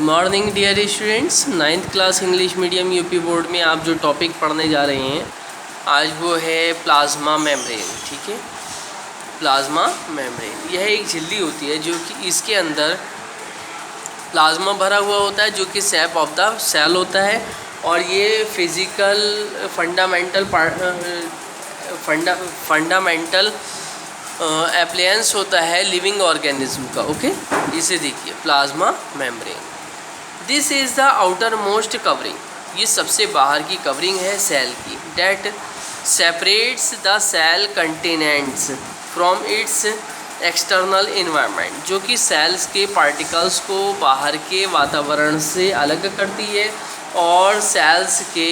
Morning dear students, 9th class English medium UP board में आप जो टॉपिक पढ़ने जा रहे हैं आज वो है प्लाज्मा मेम्ब्रेन। ठीक है, प्लाज्मा मेम्ब्रेन यह एक झिल्ली होती है जो कि इसके अंदर प्लाज्मा भरा हुआ होता है जो कि शेप ऑफ द सेल होता है और ये फिज़िकल फंडामेंटल एप्लायंस होता है लिविंग ऑर्गेनिज्म का। ओके, इसे देखिए plasma membrane. This is the outermost covering, ये सबसे बाहर की कवरिंग है सेल की। That separates the cell contents from its external environment, जो कि सेल्स के पार्टिकल्स को बाहर के वातावरण से अलग करती है और सेल्स के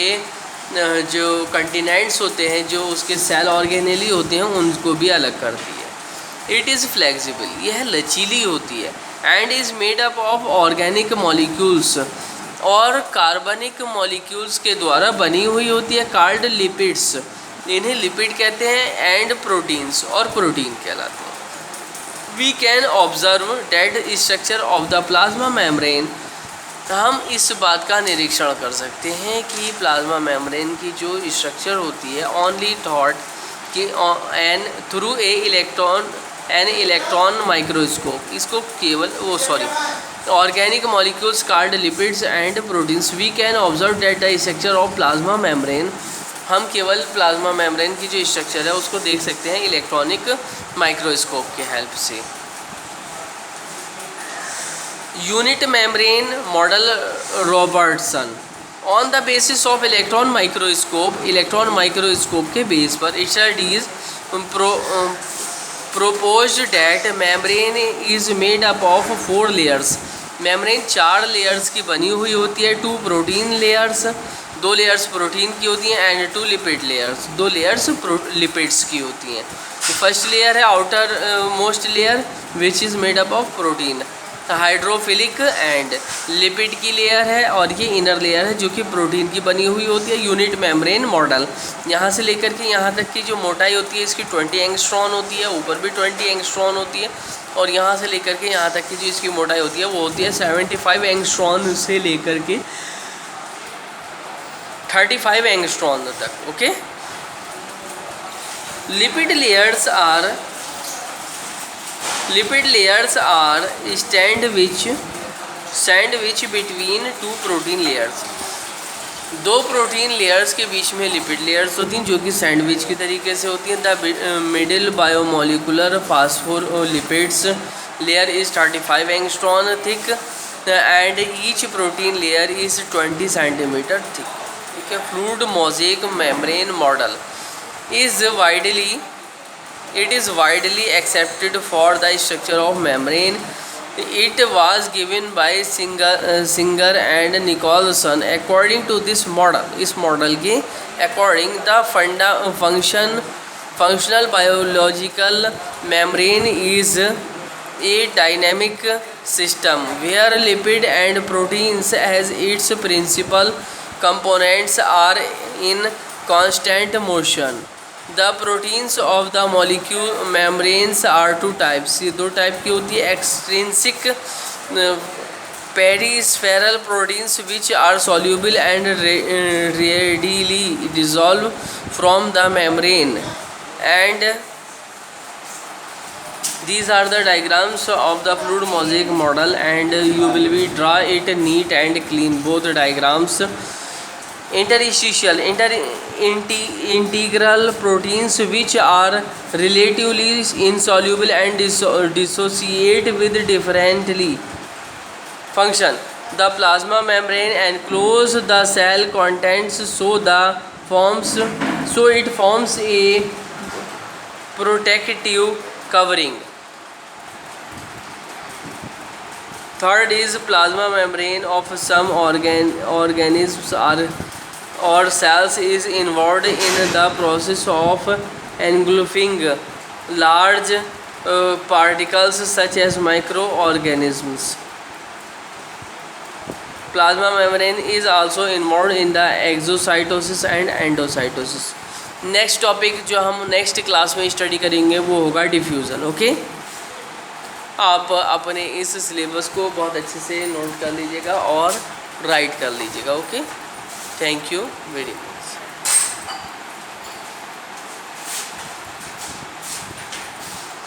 जो कंटेनेंट्स होते हैं, जो उसके सेल ऑर्गेनेली होते हैं, उनको भी अलग करती है। इट इज़ फ्लेक्सिबल, यह लचीली होती है। And is made up of organic molecules, और कार्बनिक मॉलिक्यूल्स के द्वारा बनी हुई होती है। कॉल्ड लिपिड्स, इन्हें लिपिड कहते हैं। एंड प्रोटीन्स, और प्रोटीन कहलाते हैं। We can observe that structure of the plasma membrane, हम इस बात का निरीक्षण कर सकते हैं कि प्लाज्मा मेम्ब्रेन की जो स्ट्रक्चर होती है ओनली थॉट कि थ्रू एन इलेक्ट्रॉन माइक्रोस्कोप, इसको केवल organic molecules called lipids and proteins, we can observe that the structure of plasma membrane, हम केवल प्लाज्मा मेम्ब्रेन की जो स्ट्रक्चर है उसको देख सकते हैं इलेक्ट्रॉनिक माइक्रोस्कोप के हेल्प से। Unit membrane model Robertson, on the basis of electron microscope के बेस पर studies proposed that membrane is made up of 4 layers, membrane 4 layers की बनी हुई होती है। 2 प्रोटीन लेयर्स, 2 लेयर्स प्रोटीन की होती हैं। And 2 lipid layers, 2 layers lipids की होती हैं। फर्स्ट लेयर है outer most layer which is made up of protein, hydrophilic and lipid की लेयर है, और ये इनर लेयर है जो कि प्रोटीन की बनी हुई होती है। यूनिट मेम्ब्रेन मॉडल, यहाँ से लेकर के यहाँ तक की जो मोटाई होती है इसकी 20 एंगस्ट्रॉन होती है, ऊपर भी 20 एंगस्ट्रॉन होती है, और यहाँ से लेकर के यहाँ तक की जो इसकी मोटाई होती है वो होती है 75 एंगस्ट्रॉन से लेकर के 35 एंगस्ट्रॉन तक। Okay, lipid layers are sandwich between 2 protein layers, 2 protein layers के बीच में लिपिड लेयर्स होती हैं जो कि सैंडविच की तरीके से होती हैं। The middle biomolecular phospholipids layer is 35 angstrom thick and each protein layer is 20 centimetre thick. ठीक है, fluid mosaic membrane model it is widely accepted for the structure of membrane. It was given by Singer and Nicholson. According to this model, इस model के according the functional biological membrane is a dynamic system where lipid and proteins as its principal components are in constant motion. The proteins of the molecule membranes are 2 types, ये 2 type की होती है। Extrinsic peripheral proteins which are soluble and readily dissolve from the membrane, and these are the diagrams of the fluid mosaic model, and you will be draw it neat and clean, both diagrams. Interstitial integral proteins which are relatively insoluble and dissociate with differently function. The plasma membrane enclose the cell contents so it forms a protective covering. Third is plasma membrane of some organisms or cells is involved in the process of engulfing large particles such as microorganisms. Plasma membrane is also involved in the exocytosis and endocytosis. Next topic जो हम next class में study करेंगे वो होगा diffusion. Okay, आप अपने इस syllabus को बहुत अच्छे से नोट कर लीजिएगा और राइट कर लीजिएगा। Okay, thank you very much.